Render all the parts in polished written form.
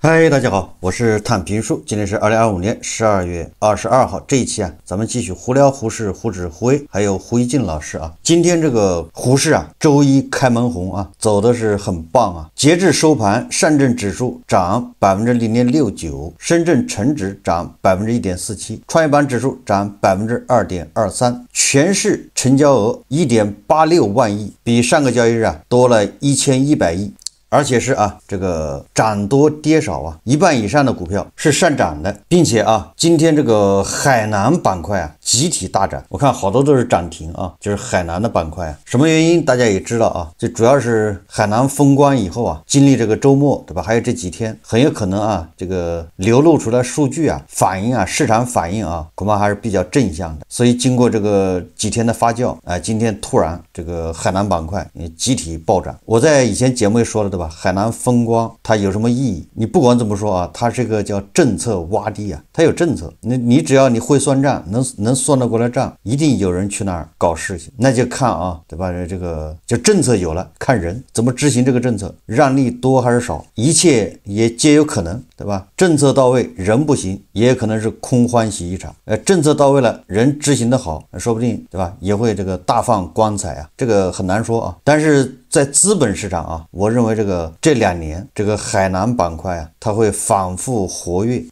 嗨，大家好，我是探评书，今天是2025年12月22号，这一期咱们继续胡聊胡适、胡指、胡威，还有胡一静老师今天这个胡适周一开门红走的是很棒截至收盘，上证指数涨0.69%，深圳成指涨1.47%，创业板指数涨2.23%，全市成交额1.86万亿，比上个交易日多了1100亿。而且是这个涨多跌少一半以上的股票是上涨的，并且今天这个海南板块集体大涨，我看好多都是涨停就是海南的板块什么原因大家也知道这主要是海南封关以后经历这个周末对吧，还有这几天很有可能这个流露出来数据反映市场反应恐怕还是比较正向的，所以经过这个几天的发酵今天突然这个海南板块集体暴涨。我在以前节目也说了对吧，海南风光它有什么意义？你不管怎么说它是个叫政策洼地它有政策，你只要你会算账，能算得过来账，一定有人去那儿搞事情，那就看对吧？这个就政策有了，看人怎么执行这个政策，让利多还是少，一切也皆有可能，对吧？政策到位，人不行，也可能是空欢喜一场。政策到位了，人执行的好，说不定对吧？也会这个大放光彩这个很难说但是在资本市场我认为这2年这个海南板块它会反复活跃。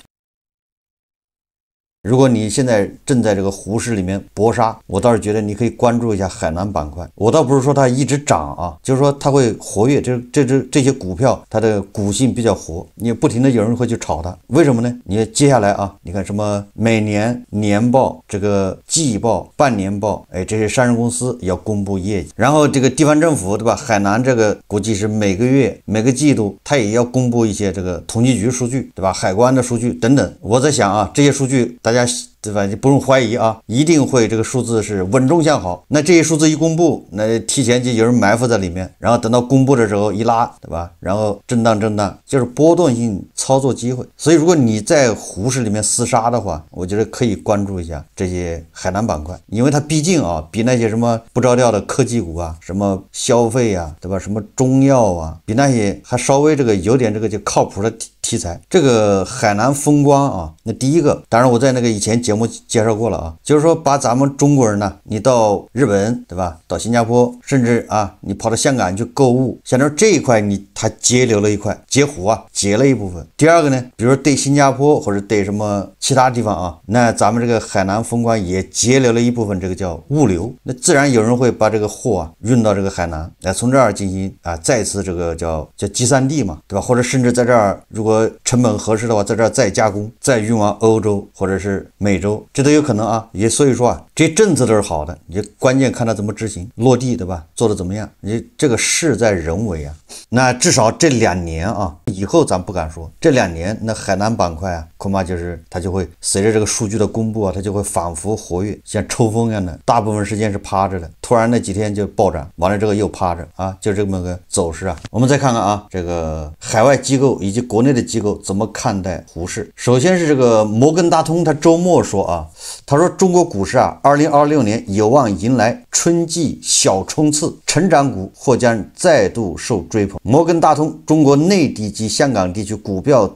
如果你现在正在这个胡适里面搏杀，我倒是觉得你可以关注一下海南板块。我倒不是说它一直涨就是说它会活跃，这些股票它的股性比较活，你不停的有人会去炒它，为什么呢？你接下来你看什么每年年报、这个季报、半年报，这些上市公司要公布业绩，然后这个地方政府对吧？海南这个估计是每个月、每个季度它也要公布一些这个统计局数据对吧？海关的数据等等。我在想这些数据大家对吧？你不用怀疑一定会这个数字是稳中向好。那这些数字一公布，那提前就有人埋伏在里面，然后等到公布的时候一拉，对吧？然后震荡，就是波动性操作机会。所以如果你在胡适里面厮杀的话，我觉得可以关注一下这些海南板块，因为它毕竟比那些什么不着调的科技股什么消费对吧？什么中药比那些还稍微有点就靠谱的题材。这个海南风光那第一个，当然我在那个以前节目介绍过了就是说把咱们中国人呢，你到日本对吧，到新加坡，甚至你跑到香港去购物，像这一块它截留了一块，截胡截了一部分。第二个呢，比如说对新加坡或者对什么其他地方那咱们这个海南风光也截留了一部分，这个叫物流，那自然有人会把这个货运到这个海南来，从这儿进行再次这个叫集散地嘛，对吧？或者甚至在这儿如果成本合适的话，在这儿再加工，再运往欧洲或者是美洲，这都有可能也所以说这些政策都是好的，你关键看它怎么执行落地，对吧？做的怎么样？你这个事在人为那至少这2年以后咱不敢说，这2年那海南板块恐怕就是它就会随着这个数据的公布它就会反复活跃，像抽风一样的，大部分时间是趴着的，突然那几天就暴涨，完了之后又趴着就这么个走势我们再看看这个海外机构以及国内的机构怎么看待胡适。首先是这个摩根大通，他周末说他说中国股市2026年有望迎来春季小冲刺，成长股或将再度受追捧。摩根大通中国内地及香港地区股票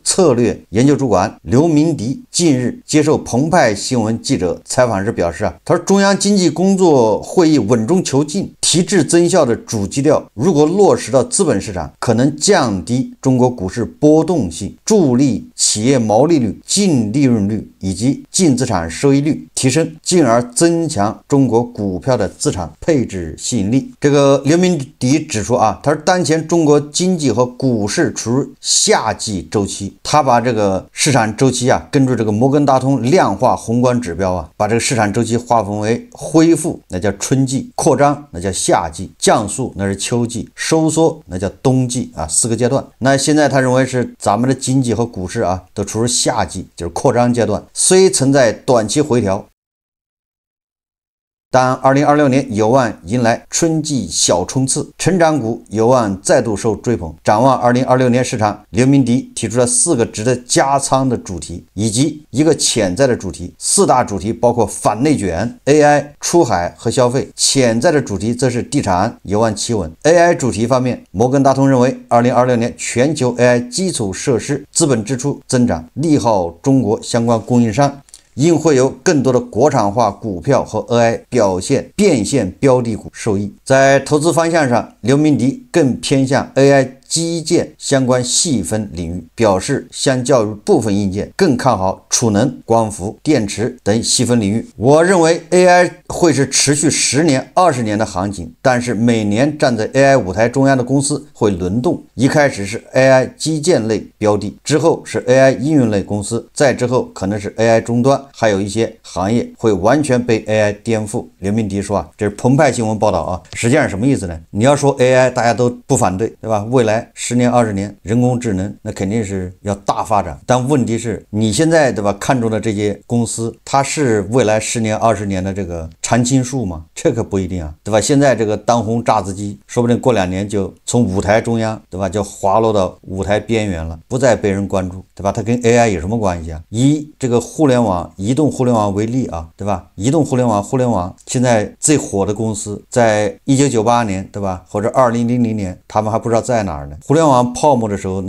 策略研究主管刘明迪近日接受澎湃新闻记者采访时表示他说中央经济工作会议稳中求进，提质增效的主基调如果落实到资本市场，可能降低中国股市波动性，助力企业毛利率、净利润率以及净资产收益率提升，进而增强中国股票的资产配置吸引力。这个刘明迪指出他说当前中国经济和股市处于夏季周期，他把这个市场周期根据这个摩根大通量化宏观指标把这个市场周期划分为恢复那叫春季，扩张那叫夏季，降速那是秋季，收缩那叫冬季4个阶段。那现在他认为是咱们的经济和股市都处于夏季，就是扩张阶段，虽存在短期回调，但2026年有望迎来春季小冲刺，成长股有望再度受追捧。展望2026年市场，刘明迪提出了4个值得加仓的主题，以及一个潜在的主题。4大主题包括反内卷、AI、出海和消费。潜在的主题则是地产有望企稳。AI 主题方面，摩根大通认为2026年全球 AI 基础设施资本支出增长，利好中国相关供应商，应会有更多的国产化股票和 AI 变现标的股受益。在投资方向上，刘明迪更偏向 AI 基建相关细分领域，表示相较于部分硬件更看好储能、光伏、电池等细分领域。我认为 AI 会是持续10年、20年的行情，但是每年站在 AI 舞台中央的公司会轮动，一开始是 AI 基建类标的，之后是 AI 应用类公司，再之后可能是 AI 终端，还有一些行业会完全被 AI 颠覆。刘明迪说啊，这是澎湃新闻报道啊，实际上什么意思呢？你要说 AI 大家都不反对，对吧？未来10年、20年，人工智能那肯定是要大发展，但问题是你现在对吧看中的这些公司，它是未来10年、20年的这个常青树吗？这可不一定啊，对吧？现在这个当红炸子鸡，说不定过2年就从舞台中央，对吧，就滑落到舞台边缘了，不再被人关注，对吧？它跟 AI 有什么关系啊？以这个互联网、移动互联网为例啊，对吧？移动互联网现在最火的公司，在1998年，对吧？或者2000年，他们还不知道在哪儿呢。互联网泡沫的时候，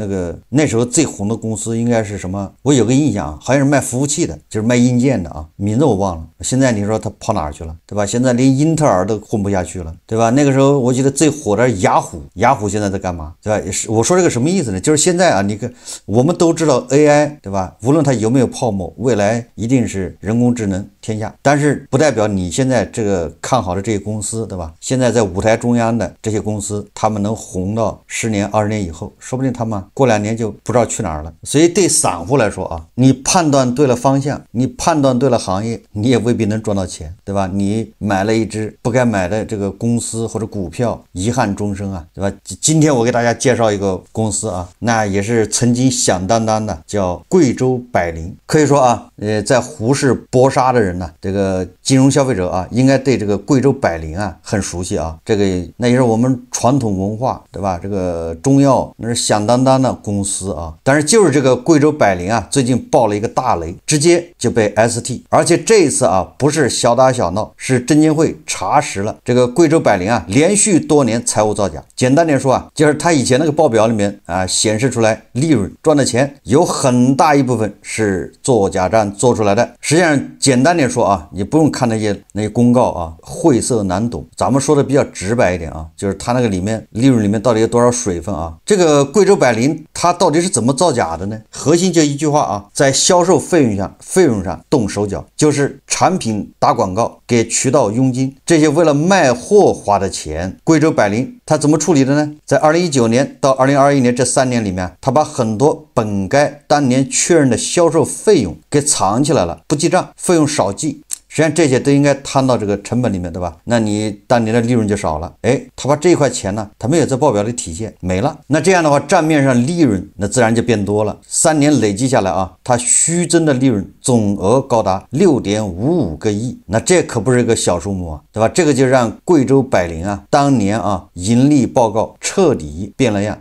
那时候最红的公司应该是什么？我有个印象，好像是卖服务器的，就是卖硬件的啊，名字我忘了。现在你说他跑哪儿去了，对吧？现在连英特尔都混不下去了，对吧？那个时候我记得最火的是雅虎现在在干嘛，对吧？也是我说这个什么意思呢？就是现在啊，你看我们都知道 AI， 对吧？无论它有没有泡沫，未来一定是人工智能天下，但是不代表你现在这个看好的这些公司，对吧？现在在舞台中央的这些公司，他们能红到10年、20年以后，说不定他们过2年就不知道去哪儿了。所以对散户来说啊，你判断对了方向，你判断对了行业，你也未必能赚到钱，对吧？你买了一只不该买的这个公司或者股票，遗憾终生啊，对吧？今天我给大家介绍一个公司啊，那也是曾经响当当的，叫贵州百灵。可以说啊，在沪市搏杀的人呢，这个金融消费者啊，应该对这个贵州百灵啊很熟悉啊。这个那也是我们传统文化，对吧？这个中药那是响当当的公司啊。但是就是这个贵州百灵啊，最近爆了一个大雷，直接就被 ST， 而且这一次啊不是小打小闹，是证监会查实了这个贵州百灵啊连续多年财务造假。简单点说啊，就是他以前那个报表里面啊显示出来利润赚的钱有很大一部分是做假账做出来的。实际上简单点说啊，你不用看那些公告啊，晦涩难懂，咱们说的比较直白一点啊，就是他那个里面利润里面到底有多少水分啊。这个贵州百灵它到底是怎么造假的呢？核心就一句话啊，在销售费用上动手脚，就是产品打广告，给渠道佣金，这些为了卖货花的钱，贵州百灵它怎么处理的呢？在2019年到2021年这3年里面，他把很多本该当年确认的销售费用给藏起来了，不记账，费用少记。实际上这些都应该摊到这个成本里面，对吧？那你当年的利润就少了。他把这一块钱呢，他没有在报表里体现，没了。那这样的话，账面上利润那自然就变多了。3年累计下来啊，它虚增的利润总额高达6.55个亿，那这可不是一个小数目啊，对吧？这个就让贵州百灵啊，当年啊盈利报告彻底变了样。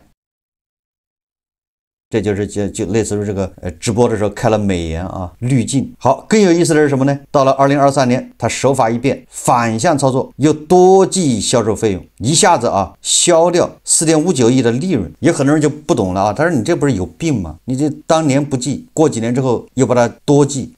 这就是就类似于这个直播的时候开了美颜啊滤镜。好，更有意思的是什么呢？到了2023年，他手法一变，反向操作，又多记销售费用，一下子啊消掉4.59亿的利润。有很多人就不懂了啊，他说你这不是有病吗？你这当年不记，过几年之后又把它多记，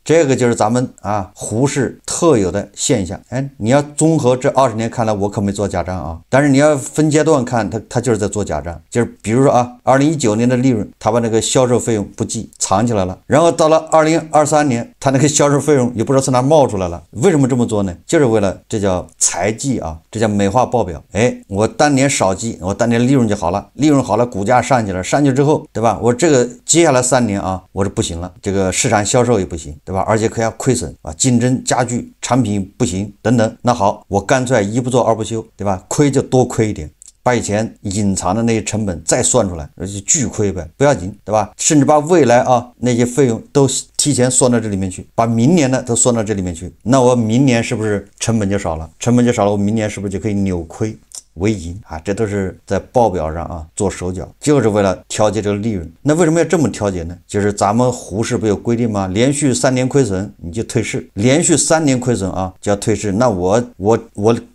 这个就是咱们啊沪市特有的现象。你要综合这20年看来，我可没做假账啊，但是你要分阶段看，他就是在做假账。就是比如说啊，2019年的利润他把那个销售费用不记，藏起来了，然后到了2023年，他那个销售费用也不知道从哪冒出来了。为什么这么做呢？就是为了这叫财技啊，这叫美化报表。我当年少记，我当年利润就好了，利润好了，股价上去了，上去之后，对吧？我这个接下来3年啊，我是不行了，这个市场销售也不行，对吧？而且可要亏损啊，竞争加剧，产品不行等等。那好，我干脆一不做二不休，对吧？亏就多亏一点。把以前隐藏的那些成本再算出来，那就巨亏呗，不要紧，对吧？甚至把未来那些费用都提前算到这里面去，把明年的都算到这里面去，那我明年是不是成本就少了？成本就少了，我明年是不是就可以扭亏为盈啊？这都是在报表上做手脚，就是为了调节这个利润。那为什么要这么调节呢？就是咱们胡适不有规定吗？连续3年亏损你就退市，连续3年亏损就要退市。那我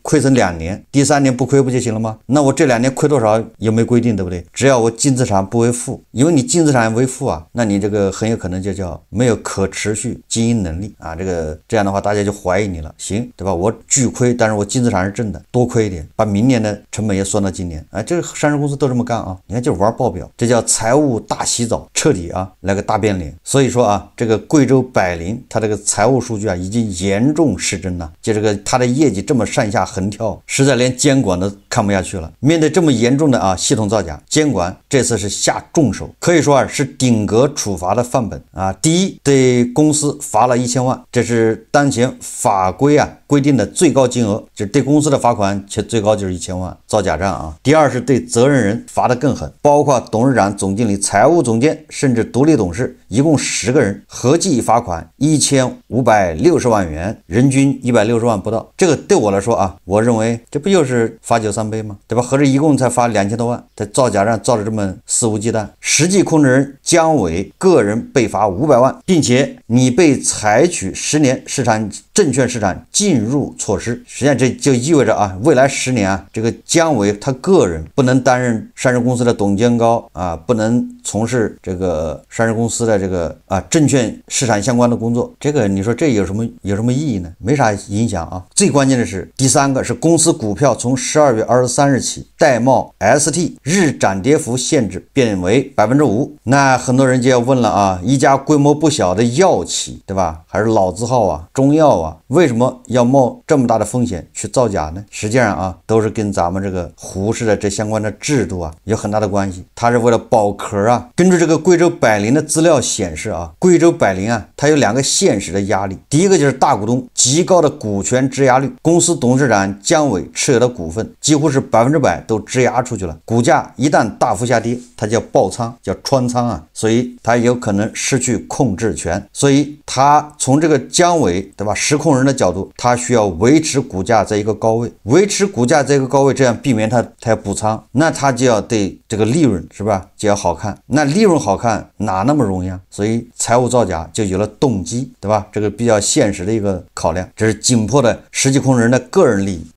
亏损2年，第3年不亏不就行了吗？那我这2年亏多少有没有规定，对不对？只要我净资产不为负，因为你净资产为负那你这个很有可能就叫没有可持续经营能力这样的话大家就怀疑你了，行，对吧？我巨亏，但是我净资产是正的，多亏一点，把明年的成本也算到今年，这个上市公司都这么干你看就是玩报表，这叫财务大洗澡，彻底来个大变脸。所以说这个贵州百灵它这个财务数据已经严重失真了，就这个它的业绩这么上下横跳，实在连监管都看不下去了。面对这么严重的系统造假，监管这次是下重手，可以说是顶格处罚的范本第一，对公司罚了1000万，这是当前法规规定的最高金额，就是对公司的罚款且最高就是1000万，造假账第二是对责任人罚得更狠，包括董事长、总经理、财务总监，甚至独立董事，一共10个人，合计罚款1560万元，人均160万不到。这个对我来说我认为这不就是罚酒3杯吗？对吧？合着一共才罚2000多万，他造假账造得这么肆无忌惮。实际控制人姜伟个人被罚500万，并且你被采取10年证券市场禁入措施。实际上这就意味着未来10年这个姜伟他个人不能担任上市公司的董监高不能从事这个上市公司的这个证券市场相关的工作。这个你说这有什么意义呢？没啥影响最关键的是第3个是公司股票从12月23日起戴帽 ST 日涨跌幅限制变为 5%。 那很多人就要问了一家规模不小的药企，对吧？还是老字号中药为什么要冒这么大的风险去造假呢？实际上都是跟咱们这个胡适的这相关的制度有很大的关系。它是为了保壳根据这个贵州百灵的资料显示贵州百灵它有2个现实的压力。第一个就是大股东极高的股权质押率，公司董事长姜伟持有的股份几乎是100%都质押出去了，股价一旦大幅下跌，它叫爆仓，叫穿仓所以它有可能失去控制权。所以它从这个姜伟，对吧，实控人的角度，他需要维持股价在一个高位，这样避免他要补仓，那他就要对这个利润是吧就要好看，那利润好看哪那么容易所以财务造假就有了动机，对吧？这个比较现实的一个考量，这是紧迫的实际控制人的个人利益。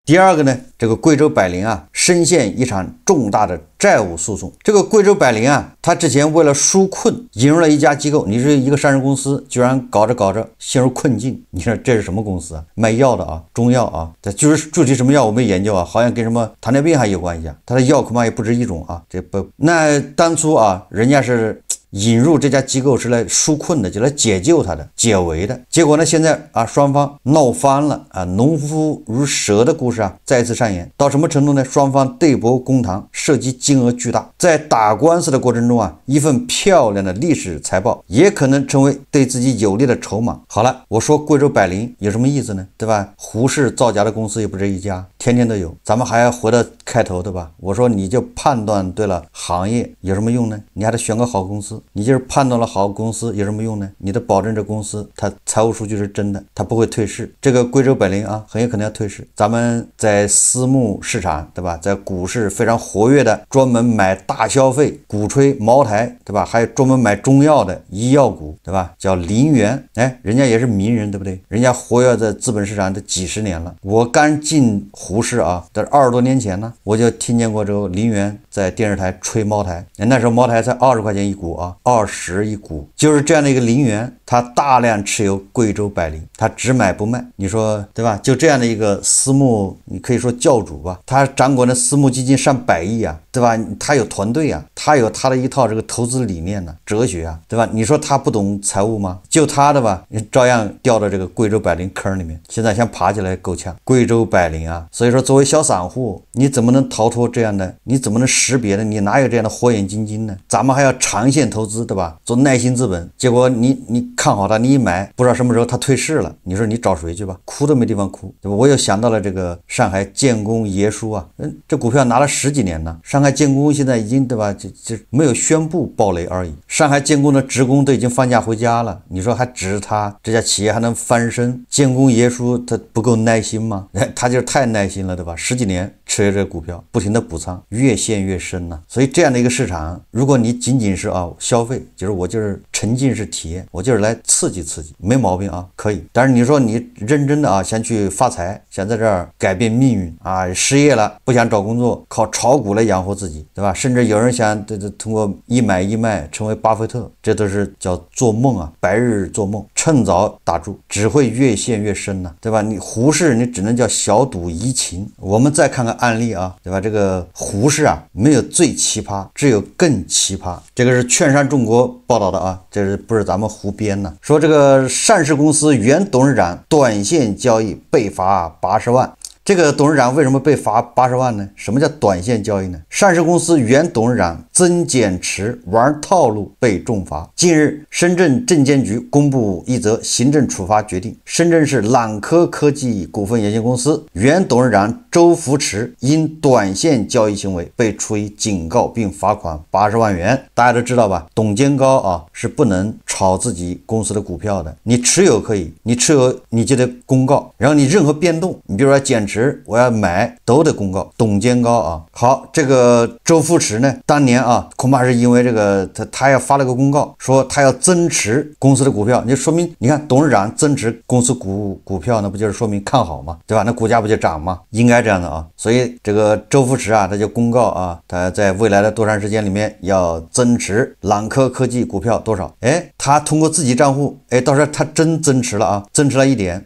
第二个呢，这个贵州百灵深陷一场重大的债务诉讼。这个贵州百灵他之前为了纾困引入了一家机构，你是一个上市公司，居然搞着陷入困境，你说这是什么公司卖药的中药就是具体什么药我没研究好像跟什么糖尿病还有关系它的药恐怕也不止一种这不，那当初人家是引入这家机构是来纾困的，就来解救他的，解围的。结果呢，现在双方闹翻了农夫如蛇的故事再次上演。到什么程度呢？双方对簿公堂，涉及金额巨大。在打官司的过程中一份漂亮的历史财报也可能成为对自己有利的筹码。好了，我说贵州百灵有什么意思呢？对吧？胡适造假的公司也不止一家，天天都有。咱们还要回到开头，对吧？我说你就判断对了行业有什么用呢？你还得选个好公司。你就是判断了好公司有什么用呢？你得保证这公司它财务数据是真的，它不会退市。这个贵州百灵很有可能要退市。咱们在私募市场，对吧？在股市非常活跃的，专门买大消费、鼓吹茅台，对吧？还有专门买中药的医药股，对吧？叫林园，人家也是名人，对不对？人家活跃在资本市场都几十年了。我刚进胡适这是20多年前呢，我就听见过这个林园在电视台吹茅台，那时候茅台才20块钱一股20一股，就是这样的一个林园，他大量持有贵州百灵，他只买不卖，你说对吧？就这样的一个私募，你可以说教主吧，他掌管的私募基金上100亿对吧？他有团队他有他的一套这个投资理念哲学对吧？你说他不懂财务吗？就他的吧，照样掉到这个贵州百灵坑里面，现在想爬起来够呛。贵州百灵所以说作为小散户，你怎么能逃脱这样的？你怎么能识别呢？你哪有这样的火眼金睛呢？咱们还要长线投投资，对吧？做耐心资本，结果你看好它，你一买，不知道什么时候它退市了，你说你找谁去吧？哭都没地方哭，对吧？我又想到了这个上海建工爷叔啊，这股票拿了10几年呢，上海建工现在已经，对吧？就没有宣布暴雷而已。上海建工的职工都已经放假回家了，你说还指着他这家企业还能翻身？建工爷叔他不够耐心吗？他就是太耐心了，对吧？10几年持有这个股票，不停的补仓，越陷越深呢。所以这样的一个市场，如果你仅仅是消费，就是我就是沉浸式体验，我就是来刺激刺激，没毛病啊，可以。但是你说你认真的想去发财，想在这儿改变命运失业了不想找工作，靠炒股来养活自己，对吧？甚至有人想通过一买一卖成为巴菲特，这都是叫做梦白日做梦，趁早打住，只会越陷越深呢，对吧？你胡适你只能叫小赌怡情。我们再看看案例对吧？这个胡适没有最奇葩，只有更奇葩。这个是券商中国报道的这是不是咱们胡编呢？说这个上市公司原董事长短线交易被罚80万。这个董事长为什么被罚80万呢？什么叫短线交易呢？上市公司原董事长曾减持玩套路被重罚。近日，深圳证监局公布一则行政处罚决定，深圳市朗科科技股份有限公司原董事长周福池因短线交易行为被处以警告并罚款80万元。大家都知道吧？董监高是不能炒自己公司的股票的，你持有可以，你持有你就得公告，然后你任何变动，你比如说减持我要买都得公告，董监高好，这个周福池呢，当年恐怕是因为这个他要发了个公告，说他要增持公司的股票，就说明你看董事长增持公司股票，那不就是说明看好吗？对吧？那股价不就涨吗？应该这样的所以这个周福池他就公告他在未来的多长时间里面要增持朗科科技股票多少？他通过自己账户，到时候他真增持了增持了1点。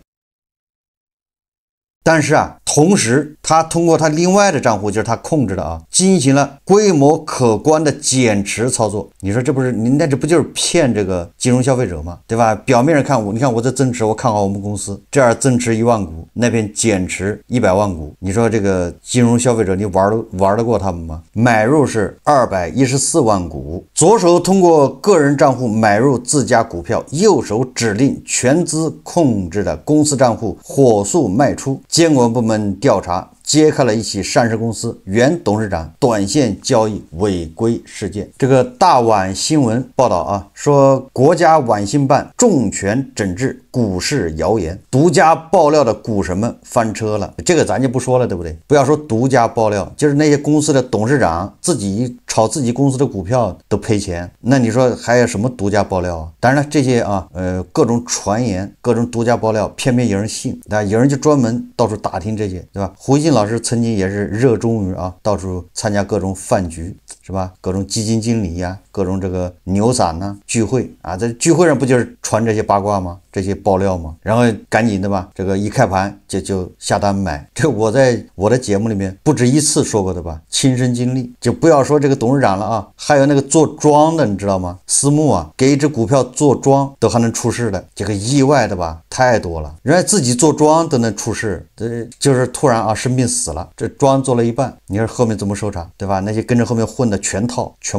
但是同时他通过他另外的账户，就是他控制的进行了规模可观的减持操作。你说这不是这不就是骗这个金融消费者吗？对吧？表面上看你看我在增持，我看好我们公司，这样增持1万股，那边减持100万股，你说这个金融消费者你玩得过他们吗？买入是214万股，左手通过个人账户买入自家股票，右手指令全资控制的公司账户火速卖出。监管部门调查揭开了一起上市公司原董事长短线交易违规事件。这个大碗新闻报道说国家网信办重拳整治股市谣言，独家爆料的股神们翻车了。这个咱就不说了，对不对？不要说独家爆料，就是那些公司的董事长自己炒自己公司的股票都赔钱，那你说还有什么独家爆料当然了，这些各种传言，各种独家爆料，偏偏有人信，有人就专门到处打听这些，对吧？胡锡进老师曾经也是热衷于到处参加各种饭局，是吧？各种基金经理各种这个牛散聚会在聚会上不就是传这些八卦吗？这些爆料吗？然后赶紧的吧，这个一开盘就下单买。这我在我的节目里面不止一次说过的吧，亲身经历。就不要说这个董事长了还有那个做庄的，你知道吗？私募给一只股票做庄都还能出事的，这个意外的吧太多了。人家自己做庄都能出事，就是突然生病死了，这庄做了一半，你说后面怎么收场，对吧？那些跟着后面混的全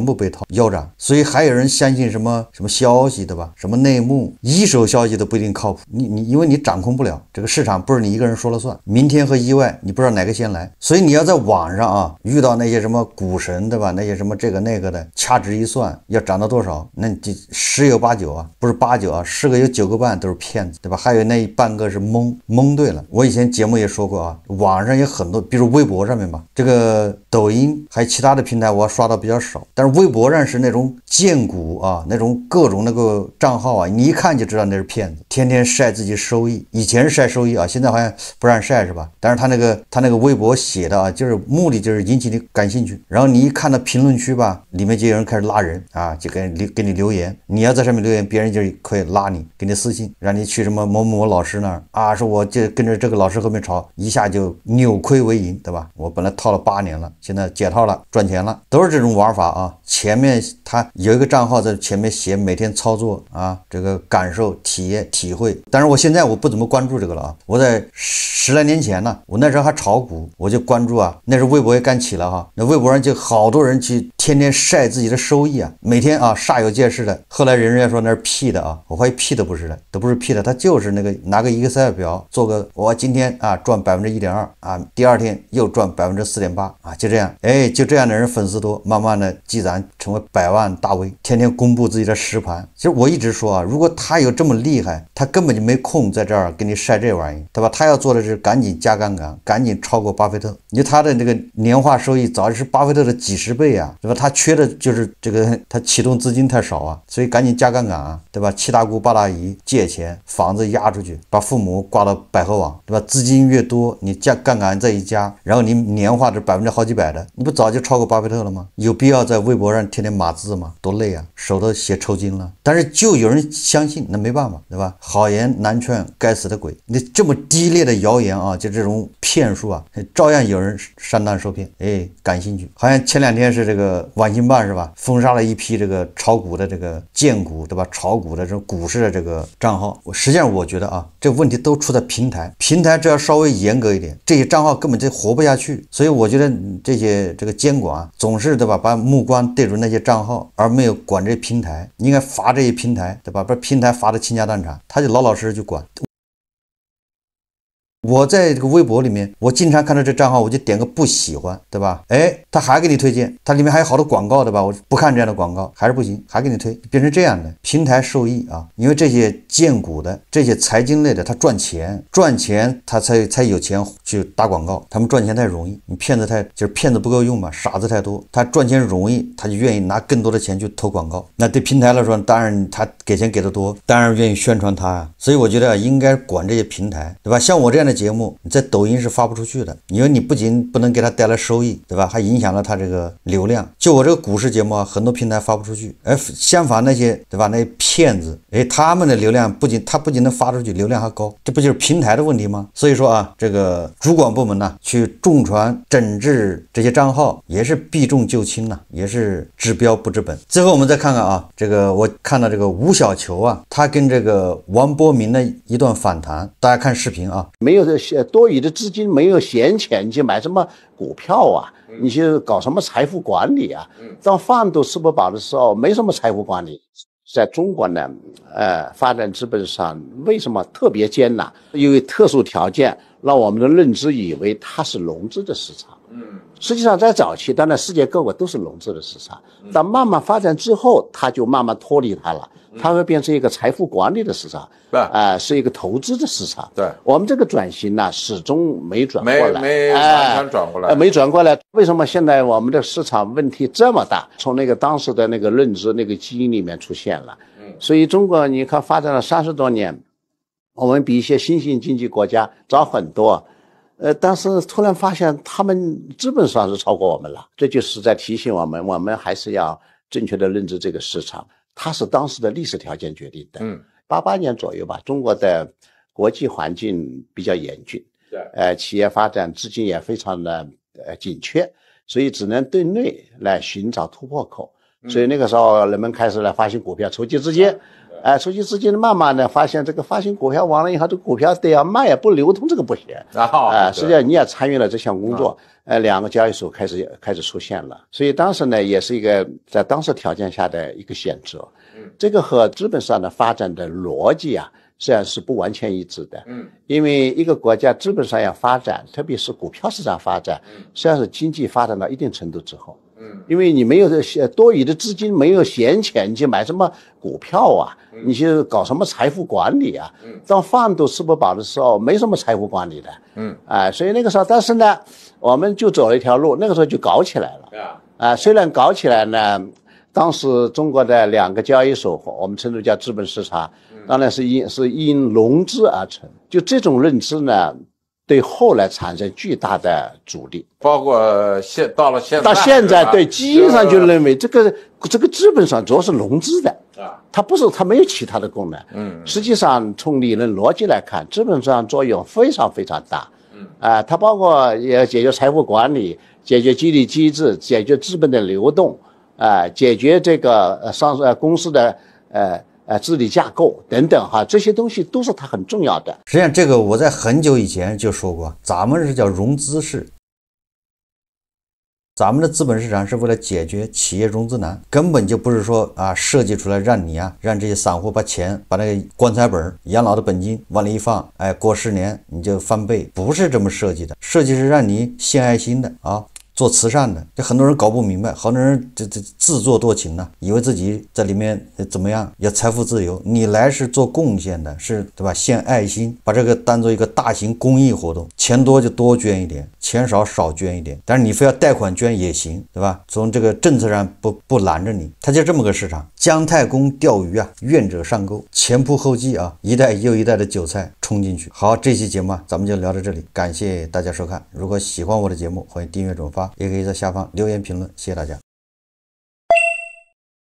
部被套腰斩。所以还有人相信什么消息，对吧？什么内幕一手消息都不一定靠谱，你因为你掌控不了这个市场，不是你一个人说了算，明天和意外你不知道哪个先来。所以你要在网上遇到那些什么股神，对吧？那些什么这个那个的，掐指一算要涨到多少，那你10有8九不是8九10个有9个半都是骗子，对吧？还有那半个是蒙对了。我以前节目也说过网上有很多，比如微博上面吧，这个抖音还有其他的平台我刷到比较少，但是微博上是那种荐股那种各种那个账号你一看就知道那是骗子，天天晒自己收益。以前是晒收益现在好像不让晒是吧？但是他那个微博写的就是目的就是引起你感兴趣，然后你一看到评论区吧，里面就有人开始拉人就给你留言，你要在上面留言，别人就可以拉你，给你私信，让你去什么某某老师那儿说我就跟着这个老师后面炒，一下就扭亏为盈，对吧？我本来套了8年了，现在解套了，赚钱了，都是这种玩法前面他有一个账号在前面写每天操作啊，这个感受、体验、体会。但是我现在我不怎么关注这个了啊。我在10来年前呢，我那时候还炒股，我就关注啊。那时候微博也刚起了哈，那微博上就好多人去天天晒自己的收益啊，每天啊煞有介事的。后来人家说那是 P 的啊，我怀疑 P 的不是的，都不是 P 的，他就是那个拿个 Excel 表做个，我今天啊赚1.2%啊，第二天又赚4.8%啊，就这样，哎，就这样的人粉丝多，慢慢的积攒成为100万大 V， 天天公布自己的实盘。其实我一直说啊，如果他有这么厉害，他根本就没空在这儿给你晒这玩意，对吧？他要做的是赶紧加杠杆，赶紧超过巴菲特。你他的这个年化收益早是巴菲特的几十倍啊，对吧？他缺的就是这个，他启动资金太少啊，所以赶紧加杠杆啊，对吧？7大姑8大姨借钱，房子押出去，把父母挂到百合网，对吧？资金越多，你加杠杆再一加，然后你年化这好几百的，你不早就超过巴菲特了吗？有必要在微博上天天码字吗？多累啊，手都写抽筋了。但是就有人相信，那没办法，对吧？好言难劝，该死的鬼！你这么低劣的谣言啊，就这种骗术啊，照样有人上当受骗，哎，感兴趣。好像前2天是这个晚星办是吧，封杀了一批这个炒股的这个荐股，对吧？炒股的这种股市的这个账号。实际上我觉得啊，这个问题都出在平台只要稍微严格一点，这些账号根本就活不下去。所以我觉得这个监管啊，总是对吧，把目光对准那些账号，而没有管这些平台，应该罚这些平台，对吧？把平台罚的倾家荡产，他就老老实实去管。我在这个微博里面，我经常看到这账号，我就点个不喜欢，对吧？哎，他还给你推荐，它里面还有好多广告，对吧？我不看这样的广告还是不行，还给你推，变成这样的。平台受益啊，因为这些荐股的、这些财经类的，他赚钱他才有钱去打广告。他们赚钱太容易，你骗子骗子不够用嘛，傻子太多。他赚钱容易，他就愿意拿更多的钱去投广告。那对平台来说，当然他给钱给得多，当然愿意宣传他啊。所以我觉得应该管这些平台，对吧？像我这样的节目你在抖音是发不出去的，因为你不仅不能给他带来收益，对吧？还影响了他这个流量。就我这个股市节目啊，很多平台发不出去，而相反那些，对吧？那些骗子，哎，他们的流量不仅能发出去，流量还高，这不就是平台的问题吗？所以说啊，这个主管部门呢，去重传整治这些账号，也是避重就轻呐，也是治标不治本。最后我们再看看啊，这个我看到这个吴小球啊，他跟这个王波明的一段访谈，大家看视频啊。没有多余的资金，没有闲钱，你去买什么股票啊？你去搞什么财富管理啊？当饭都吃不饱的时候，没什么财富管理。在中国呢，发展资本市场为什么特别艰难？因为特殊条件让我们的认知以为它是融资的市场。实际上在早期，当然世界各国都是融资的市场，但慢慢发展之后，它就慢慢脱离它了。它会变成一个财富管理的市场，是一个投资的市场。对，我们这个转型呢，始终没转过来，没完全转过来，没转过来。为什么现在我们的市场问题这么大？从那个当时的那个认知、那个基因里面出现了。所以中国你看发展了30多年，我们比一些新兴经济国家早很多。但是突然发现他们基本上是超过我们了，这就是在提醒我们还是要正确的认知这个市场。它是当时的历史条件决定的。88年左右吧，中国的国际环境比较严峻，企业发展资金也非常的紧缺，所以只能对内来寻找突破口。所以那个时候人们开始来发行股票，筹集资金。筹集资金慢慢的发现，这个发行股票完了以后，这个股票得要卖，不流通这个不行。实际上你也参与了这项工作。2个交易所开始出现了，所以当时呢也是一个在当时条件下的一个选择。这个和资本市场的发展的逻辑啊，实际上是不完全一致的。因为一个国家资本上要发展，特别是股票市场发展，实际上是经济发展到一定程度之后。因为你没有多余的资金，没有闲钱，你去买什么股票啊？你去搞什么财富管理啊？当饭都吃不饱的时候，没什么财富管理的。所以那个时候，但是呢，我们就走了一条路，那个时候就搞起来了。虽然搞起来呢，当时中国的2个交易所，我们称之叫资本市场，当然是因融资而成。就这种认知呢，对后来产生巨大的阻力，包括到现在，对，基因上就认为这个资本上主要是融资的它没有其他的功能。实际上从理论逻辑来看，资本上作用非常非常大。它包括也解决财富管理，解决激励机制，解决资本的流动。解决这个公司的治理架构等等哈，这些东西都是它很重要的。实际上，这个我在很久以前就说过，咱们是叫融资式。咱们的资本市场是为了解决企业融资难，根本就不是说设计出来让你让这些散户把钱把那个棺材本养老的本金往里一放，过10年你就翻倍，不是这么设计的。设计是让你献爱心的做慈善的，这很多人搞不明白，好多人这自作多情呢，以为自己在里面怎么样要财富自由，你来是做贡献的，是对吧？献爱心，把这个当做一个大型公益活动，钱多就多捐一点，钱少少捐一点，但是你非要贷款捐也行，对吧？从这个政策上不拦着你，它就这么个市场。姜太公钓鱼愿者上钩，前仆后继一代又一代的韭菜冲进去。好，这期节目咱们就聊到这里，感谢大家收看。如果喜欢我的节目，欢迎订阅转发，也可以在下方留言评论，谢谢大家。